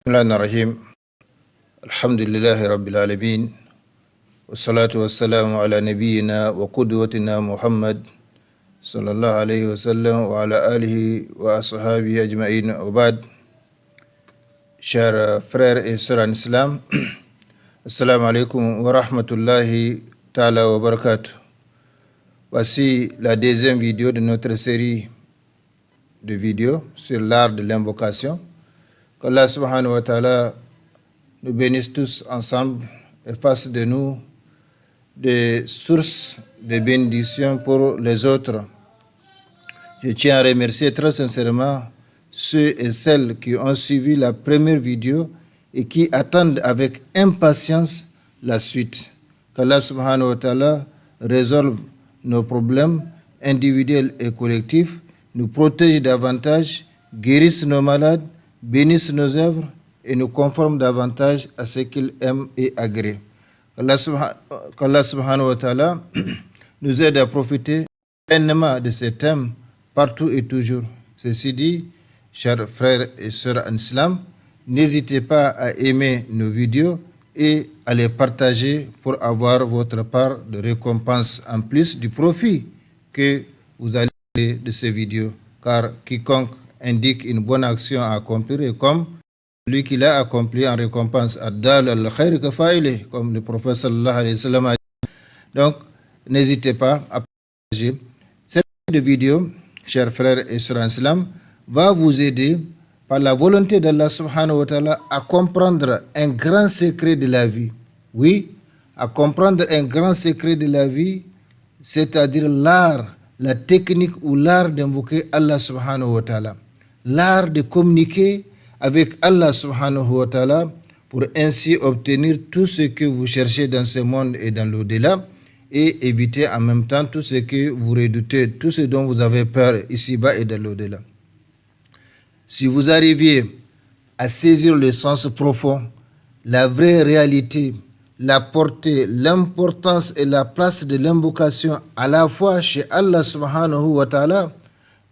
Bismillahirrahmanirrahim. Alhamdulillahi Rabbil Alamin. Wassalatu wassalamu ala nabiyyina wa qudwatina Muhammad sallallahu alayhi wa sallam wa ala alihi wa ashabihi ajma'in wa ba'd. Chers frères et sœurs en islam, assalamu alaikum wa rahmatullahi ta'ala wa barakatuh. Voici la deuxième vidéo de notre série de vidéos sur l'art de l'invocation. Qu'Allah subhanahu wa ta'ala nous bénisse tous ensemble et fasse de nous des sources de bénédiction pour les autres. Je tiens à remercier très sincèrement ceux et celles qui ont suivi la première vidéo et qui attendent avec impatience la suite. Qu'Allah subhanahu wa ta'ala résolve nos problèmes individuels et collectifs, nous protège davantage, guérisse nos malades, bénisse nos œuvres et nous conforme davantage à ce qu'il aime et agrée. Qu'Allah subhanahu wa ta'ala nous aide à profiter pleinement de ces thèmes partout et toujours. Ceci dit, chers frères et sœurs en islam, n'hésitez pas à aimer nos vidéos et à les partager pour avoir votre part de récompense en plus du profit que vous allez de ces vidéos. Car quiconque indique une bonne action à accomplir est comme celui qui l'a accompli en récompense. Ad-dal al-khayr ka fa'ilih, comme le prophète sallallahu alayhi wa sallam a dit. Donc, n'hésitez pas à partager. Cette vidéo, chers frères et sœurs en islam, va vous aider par la volonté d'Allah subhanahu wa ta'ala à comprendre un grand secret de la vie. Oui, à comprendre un grand secret de la vie, c'est-à-dire l'art, la technique ou l'art d'invoquer Allah subhanahu wa ta'ala. L'art de communiquer avec Allah subhanahu wa ta'ala pour ainsi obtenir tout ce que vous cherchez dans ce monde et dans l'au-delà et éviter en même temps tout ce que vous redoutez, tout ce dont vous avez peur ici-bas et dans l'au-delà. Si vous arriviez à saisir le sens profond, la vraie réalité, la portée, l'importance et la place de l'invocation à la fois chez Allah subhanahu wa ta'ala,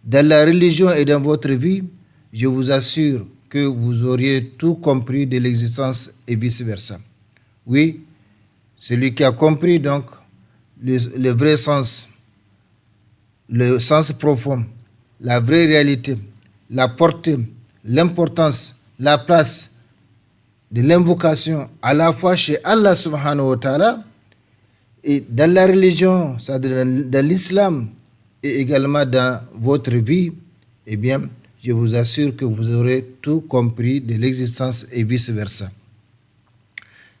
dans la religion et dans votre vie, je vous assure que vous auriez tout compris de l'existence et vice-versa. Oui, celui qui a compris donc le vrai sens, le sens profond, la vraie réalité, la portée, l'importance, la place de l'invocation à la fois chez Allah subhanahu wa ta'ala et dans la religion, c'est-à-dire dans l'islam et également dans votre vie, eh bien, je vous assure que vous aurez tout compris de l'existence et vice-versa.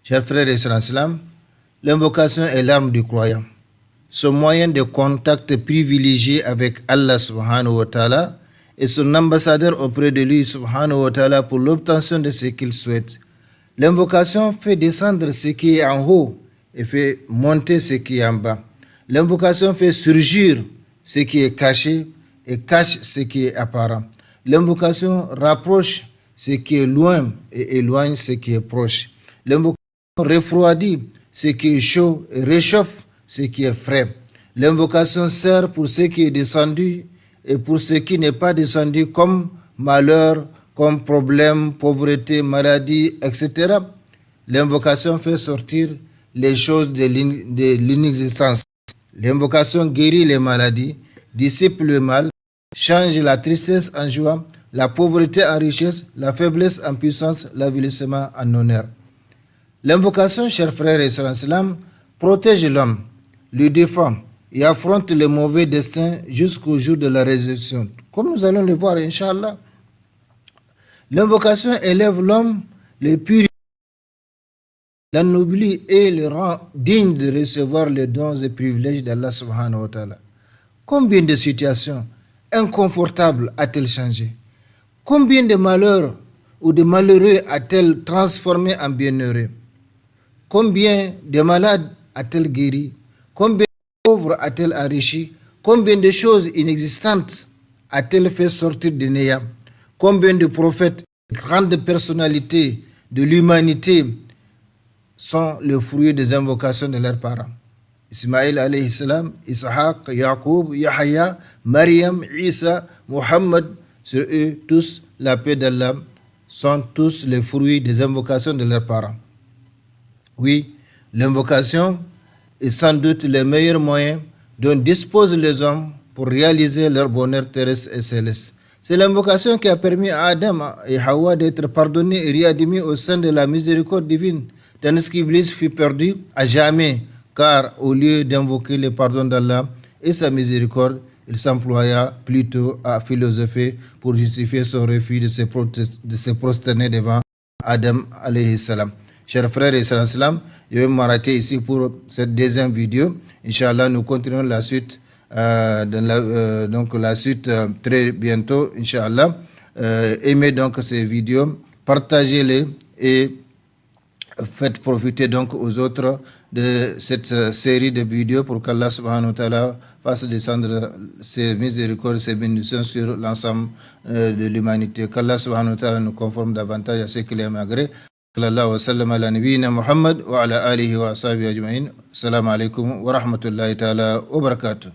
Chers frères et sœurs en islam, l'invocation est l'arme du croyant. Son moyen de contact privilégié avec Allah subhanahu wa ta'ala et son ambassadeur auprès de lui subhanahu wa ta'ala pour l'obtention de ce qu'il souhaite. L'invocation fait descendre ce qui est en haut et fait monter ce qui est en bas. L'invocation fait surgir ce qui est caché et cache ce qui est apparent. L'invocation rapproche ce qui est loin et éloigne ce qui est proche. L'invocation refroidit ce qui est chaud et réchauffe ce qui est frais. L'invocation sert pour ce qui est descendu et pour ce qui n'est pas descendu comme malheur, comme problème, pauvreté, maladie, etc. L'invocation fait sortir les choses de l'inexistence. L'invocation guérit les maladies, dissipe le mal, change la tristesse en joie, la pauvreté en richesse, la faiblesse en puissance, l'avilissement en honneur. L'invocation, chers frères et sœurs en islam, protège l'homme, le défend et affronte le mauvais destin jusqu'au jour de la résurrection. Comme nous allons le voir, Inch'Allah. L'invocation élève l'homme, le purifie, l'anoblit et le rend digne de recevoir les dons et privilèges d'Allah subhanahu wa ta'ala. Combien de situations inconfortables a-t-elle changé? Combien de malheurs ou de malheureux a-t-elle transformé en bienheureux? Combien de malades a-t-elle guéri? Combien de pauvres a-t-elle enrichi? Combien de choses inexistantes a-t-elle fait sortir de néant? Combien de prophètes, grandes personnalités de l'humanité sont le fruit des invocations de leurs parents? Ismaïl alayhi salam, Ishaq, Yaqub, Yahya, Maryam, Isa, Muhammad, sur eux tous la paix d'Allah sont tous les fruits des invocations de leurs parents. Oui, l'invocation est sans doute le meilleur moyen dont disposent les hommes pour réaliser leur bonheur terrestre et céleste. C'est l'invocation qui a permis à Adam et Hawa d'être pardonnés et réadmis au sein de la miséricorde divine, tandis qu'Iblis fut perdu à jamais, car au lieu d'invoquer le pardon d'Allah et sa miséricorde, il s'employa plutôt à philosopher pour justifier son refus de se prosterner devant Adam alayhi salam. Chers frères et sœurs, je vais m'arrêter ici pour cette deuxième vidéo. Inch'Allah, nous continuons la suite. Donc la suite très bientôt, Inch'Allah. Aimez donc ces vidéos, partagez-les et faites profiter donc aux autres de cette série de vidéos pour qu'Allah subhanahu wa ta'ala fasse descendre ses miséricordes, ses bénédictions sur l'ensemble de l'humanité. Qu'Allah subhanahu wa ta'ala nous conforme davantage à ce qu'il aime agré. Sallallahu wa sallam ala nabiyyina Muhammad wa ala alihi wa ashabihi ajma'in. Assalamu alaikum wa rahmatullahi ta'ala wa barakatuh.